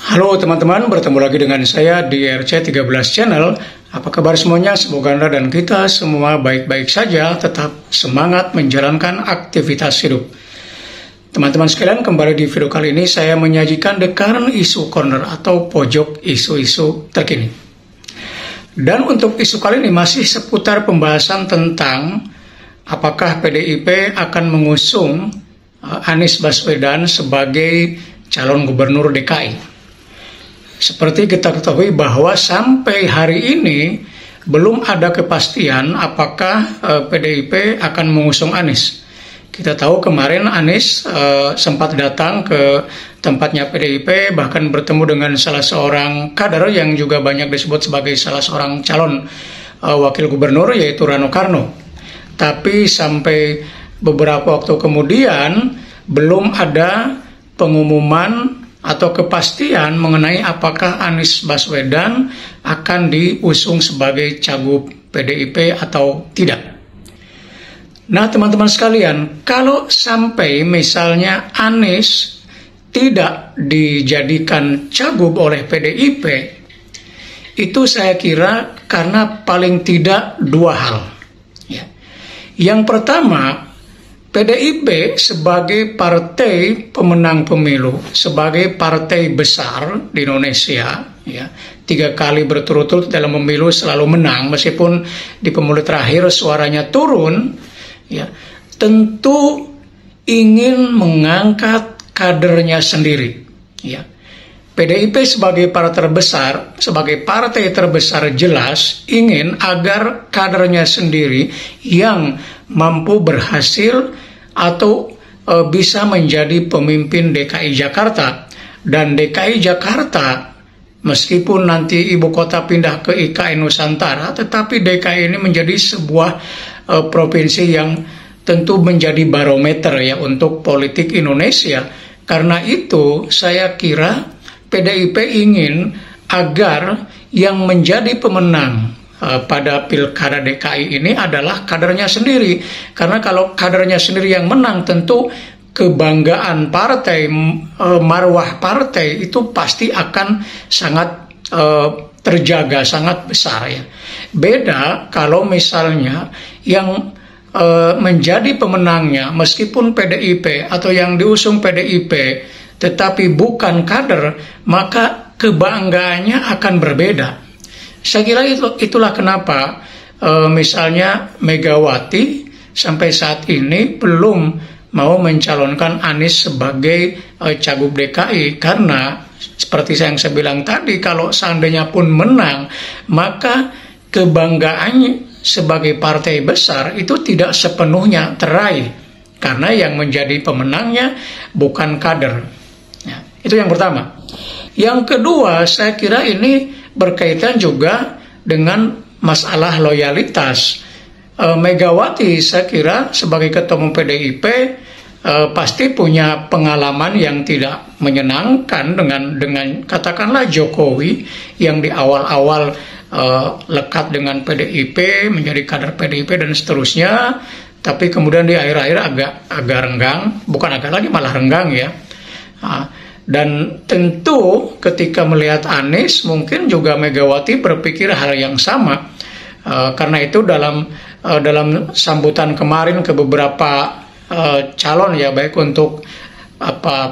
Halo teman-teman, bertemu lagi dengan saya di RC13 Channel. Apa kabar semuanya? Semoga Anda dan kita semua baik-baik saja, tetap semangat menjalankan aktivitas hidup. Teman-teman sekalian, kembali di video kali ini saya menyajikan The Current Issue Corner atau pojok isu-isu terkini. Dan untuk isu kali ini masih seputar pembahasan tentang apakah PDIP akan mengusung Anies Baswedan sebagai calon gubernur DKI. Seperti kita ketahui bahwa sampai hari ini belum ada kepastian apakah PDIP akan mengusung Anies. Kita tahu kemarin Anies sempat datang ke tempatnya PDIP, bahkan bertemu dengan salah seorang kader yang juga banyak disebut sebagai salah seorang calon wakil gubernur, yaitu Rano Karno. Tapi sampai beberapa waktu kemudian belum ada pengumuman atau kepastian mengenai apakah Anies Baswedan akan diusung sebagai cagup PDIP atau tidak. Nah teman-teman sekalian, kalau sampai misalnya Anies tidak dijadikan cagup oleh PDIP, itu saya kira karena paling tidak dua hal. Yang pertama, PDIP sebagai partai pemenang pemilu, sebagai partai besar di Indonesia, 3 kali berturut-turut dalam pemilu selalu menang, meskipun di pemilu terakhir suaranya turun, tentu ingin mengangkat kadernya sendiri. PDIP sebagai partai terbesar jelas ingin agar kadernya sendiri yang mampu berhasil atau bisa menjadi pemimpin DKI Jakarta. Dan DKI Jakarta, meskipun nanti ibu kota pindah ke IKN Nusantara, tetapi DKI ini menjadi sebuah provinsi yang tentu menjadi barometer untuk politik Indonesia. Karena itu saya kira PDIP ingin agar yang menjadi pemenang pada pilkada DKI ini adalah kadernya sendiri. Karena kalau kadernya sendiri yang menang, tentu kebanggaan partai, marwah partai itu pasti akan sangat terjaga, sangat besar. Beda kalau misalnya yang menjadi pemenangnya meskipun PDIP atau yang diusung PDIP tetapi bukan kader, maka kebanggaannya akan berbeda. Saya kira itulah kenapa misalnya Megawati sampai saat ini belum mau mencalonkan Anies sebagai cagup DKI, karena seperti yang saya bilang tadi, kalau seandainya pun menang, maka kebanggaannya sebagai partai besar itu tidak sepenuhnya teraih, karena yang menjadi pemenangnya bukan kader. Itu yang pertama. Yang kedua, saya kira ini berkaitan juga dengan masalah loyalitas. Megawati saya kira sebagai ketua umum PDIP pasti punya pengalaman yang tidak menyenangkan dengan katakanlah Jokowi yang di awal-awal lekat dengan PDIP, menjadi kader PDIP dan seterusnya, tapi kemudian di akhir-akhir agak renggang, bukan agak lagi, malah renggang Dan tentu ketika melihat Anies, mungkin juga Megawati berpikir hal yang sama. Karena itu dalam sambutan kemarin ke beberapa calon baik untuk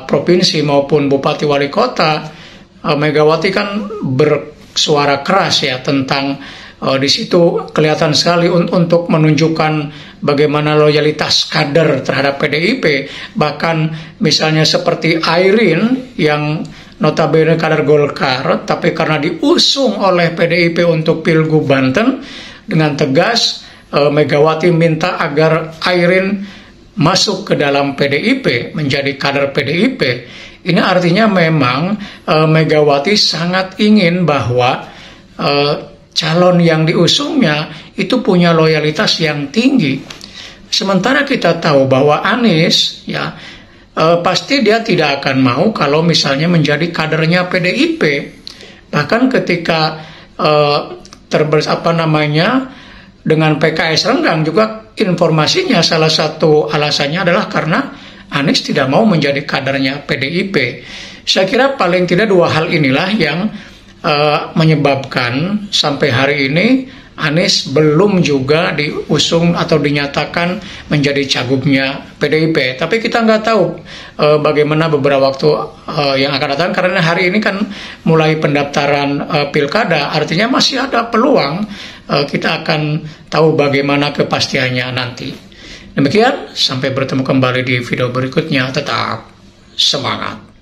provinsi maupun bupati wali kota, Megawati kan bersuara keras tentang di situ kelihatan sekali untuk menunjukkan bagaimana loyalitas kader terhadap PDIP. Bahkan misalnya seperti Airin yang notabene kader Golkar, tapi karena diusung oleh PDIP untuk Pilgub Banten, dengan tegas Megawati minta agar Airin masuk ke dalam PDIP, menjadi kader PDIP. Ini artinya memang Megawati sangat ingin bahwa calon yang diusungnya itu punya loyalitas yang tinggi. Sementara kita tahu bahwa Anies pasti dia tidak akan mau kalau misalnya menjadi kadernya PDIP. Bahkan ketika dengan PKS renggang juga informasinya salah satu alasannya adalah karena Anies tidak mau menjadi kadernya PDIP. Saya kira paling tidak dua hal inilah yang menyebabkan sampai hari ini Anies belum juga diusung atau dinyatakan menjadi cagupnya PDIP. Tapi kita nggak tahu bagaimana beberapa waktu yang akan datang, karena hari ini kan mulai pendaftaran pilkada, artinya masih ada peluang. Kita akan tahu bagaimana kepastiannya nanti. Demikian, sampai bertemu kembali di video berikutnya. Tetap semangat.